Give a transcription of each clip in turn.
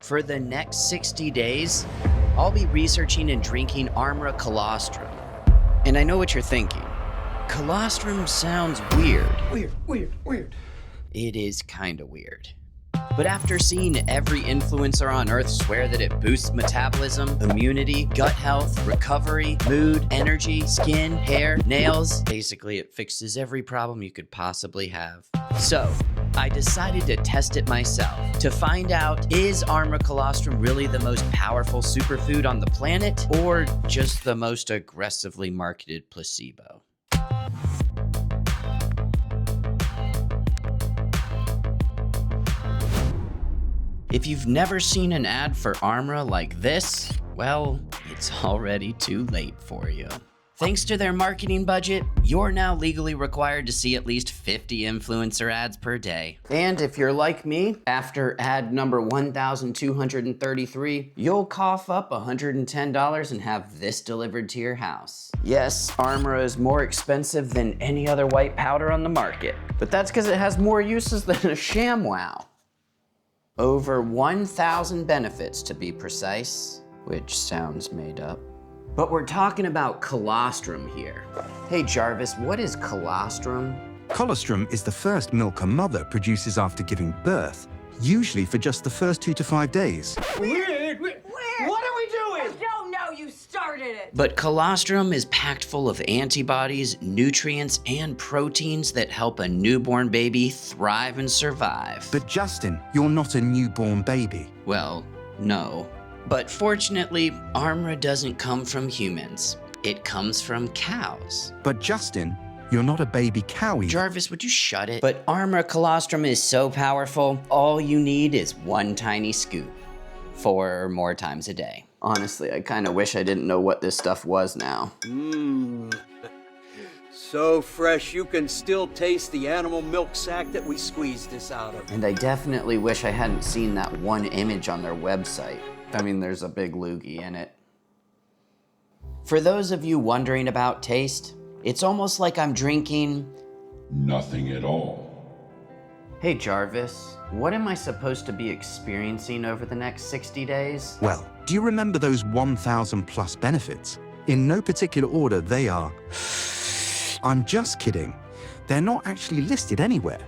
For the next 60 days, I'll be researching and drinking Armra Colostrum. And I know what you're thinking. Colostrum sounds weird. Weird. It is kinda weird. But after seeing every influencer on Earth swear that it boosts metabolism, immunity, gut health, recovery, mood, energy, skin, hair, nails, basically it fixes every problem you could possibly have. So, I decided to test it myself to find out, is Armra Colostrum really the most powerful superfood on the planet, or just the most aggressively marketed placebo? If you've never seen an ad for Armra like this, well, it's already too late for you. Thanks to their marketing budget, you're now legally required to see at least 50 influencer ads per day. And if you're like me, after ad number 1,233, you'll cough up $110 and have this delivered to your house. Yes, Armra is more expensive than any other white powder on the market, but that's because it has more uses than a ShamWow. Over 1,000 benefits to be precise, which sounds made up. But we're talking about colostrum here. Hey Jarvis, what is colostrum? Colostrum is the first milk a mother produces after giving birth, usually for just the first 2 to 5 days. Weird. What are we doing? I don't know, you started it. But colostrum is packed full of antibodies, nutrients, and proteins that help a newborn baby thrive and survive. But Justin, you're not a newborn baby. Well, no. But fortunately, Armra doesn't come from humans. It comes from cows. But Justin, you're not a baby cow either. Jarvis, would you shut it? But Armra Colostrum is so powerful, all you need is one tiny scoop. 4 or more times a day. Honestly, I kind of wish I didn't know what this stuff was now. So fresh you can still taste the animal milk sack that we squeezed this out of. And I definitely wish I hadn't seen that one image on their website. I mean, there's a big loogie in it. For those of you wondering about taste, it's almost like I'm drinking nothing at all. Hey Jarvis, what am I supposed to be experiencing over the next 60 days? Well, do you remember those 1,000 plus benefits? In no particular order, they are... I'm just kidding. They're not actually listed anywhere.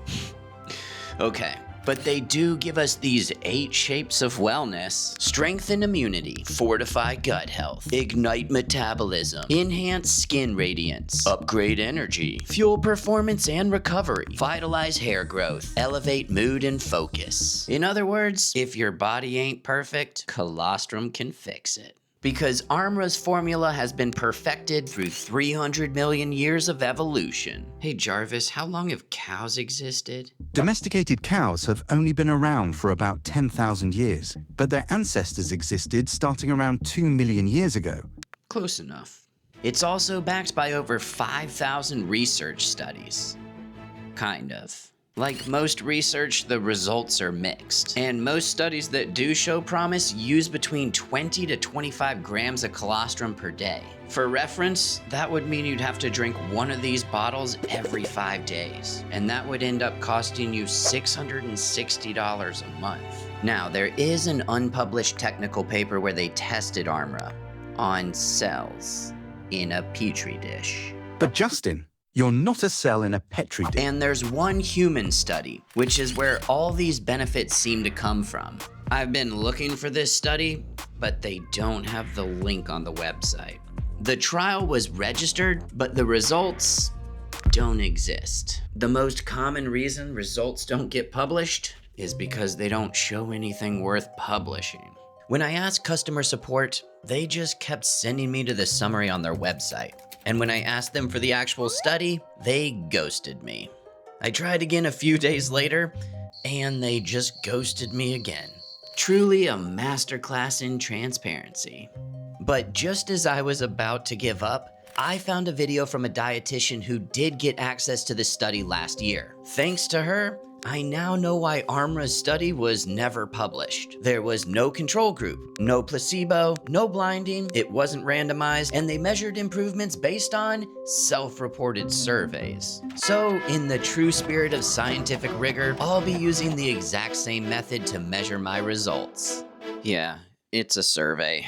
Okay, but they do give us these 8 shapes of wellness: strengthen immunity, fortify gut health, ignite metabolism, enhance skin radiance, upgrade energy, fuel performance and recovery, vitalize hair growth, elevate mood and focus. In other words, if your body ain't perfect, colostrum can fix it. Because Armra's formula has been perfected through 300 million years of evolution. Hey Jarvis, how long have cows existed? Domesticated cows have only been around for about 10,000 years, but their ancestors existed starting around 2 million years ago. Close enough. It's also backed by over 5,000 research studies. Kind of. Like most research, the results are mixed. And most studies that do show promise use between 20 to 25 grams of colostrum per day. For reference, that would mean you'd have to drink one of these bottles every 5 days. And that would end up costing you $660 a month. Now, there is an unpublished technical paper where they tested Armra on cells in a petri dish. But Justin, you're not a cell in a petri dish. And there's one human study, which is where all these benefits seem to come from. I've been looking for this study, but they don't have the link on the website. The trial was registered, but the results don't exist. The most common reason results don't get published is because they don't show anything worth publishing. When I asked customer support, they just kept sending me to the summary on their website. And when I asked them for the actual study, they ghosted me. I tried again a few days later, and they just ghosted me again. Truly a masterclass in transparency. But just as I was about to give up, I found a video from a dietitian who did get access to the study last year. Thanks to her, I now know why Armra's study was never published. There was no control group, no placebo, no blinding, it wasn't randomized, and they measured improvements based on self-reported surveys. So, in the true spirit of scientific rigor, I'll be using the exact same method to measure my results. Yeah, it's a survey.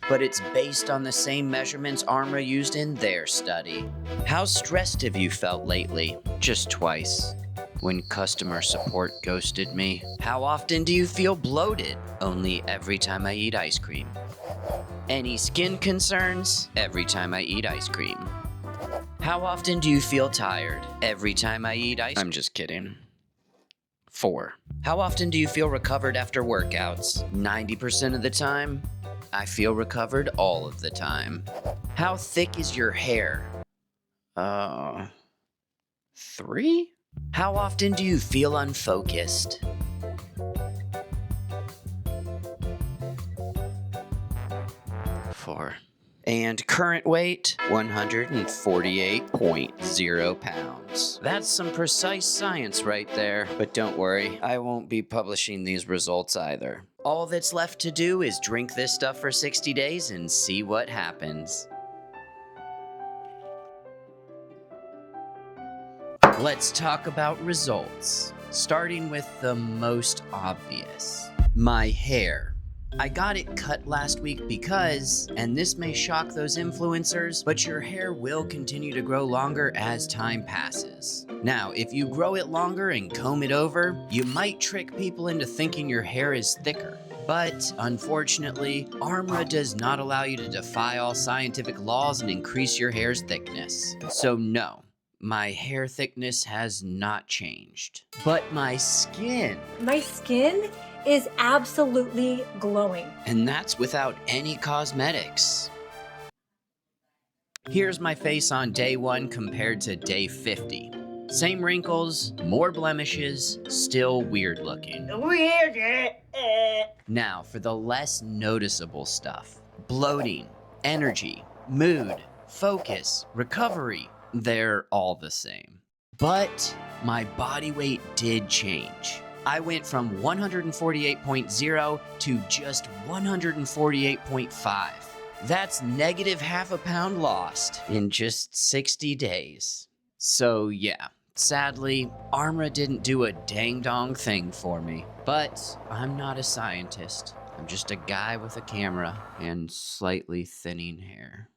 But it's based on the same measurements Armra used in their study. How stressed have you felt lately? Just twice. When customer support ghosted me. How often do you feel bloated? Only every time I eat ice cream. Any skin concerns? Every time I eat ice cream. How often do you feel tired? Every time I eat ice cream. I'm just kidding. 4. How often do you feel recovered after workouts? 90% of the time. I feel recovered all of the time. How thick is your hair? 3? How often do you feel unfocused? 4. And current weight, 148.0 pounds. That's some precise science right there. But don't worry, I won't be publishing these results either. All that's left to do is drink this stuff for 60 days and see what happens. Let's talk about results, starting with the most obvious. My hair. I got it cut last week because, and this may shock those influencers, but your hair will continue to grow longer as time passes. Now, if you grow it longer and comb it over, you might trick people into thinking your hair is thicker. But unfortunately, Armra does not allow you to defy all scientific laws and increase your hair's thickness. So no. My hair thickness has not changed. But my skin. My skin is absolutely glowing. And that's without any cosmetics. Here's my face on day 1 compared to day 50. Same wrinkles, more blemishes, still weird looking. Now for the less noticeable stuff. Bloating, energy, mood, focus, recovery. They're all the same. But my body weight did change. I went from 148.0 to just 148.5. That's negative half a pound lost in just 60 days. So yeah, sadly, Armra didn't do a dang-dong thing for me. But I'm not a scientist. I'm just a guy with a camera and slightly thinning hair.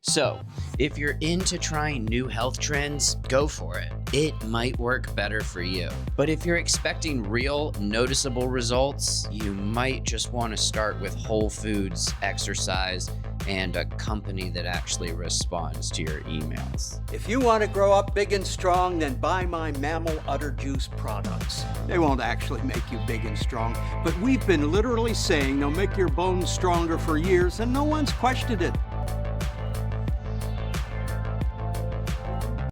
So, if you're into trying new health trends, go for it. It might work better for you. But if you're expecting real, noticeable results, you might just want to start with whole foods, exercise, and a company that actually responds to your emails. If you want to grow up big and strong, then buy my Mammal Udder Juice products. They won't actually make you big and strong, but we've been literally saying they'll make your bones stronger for years, and no one's questioned it.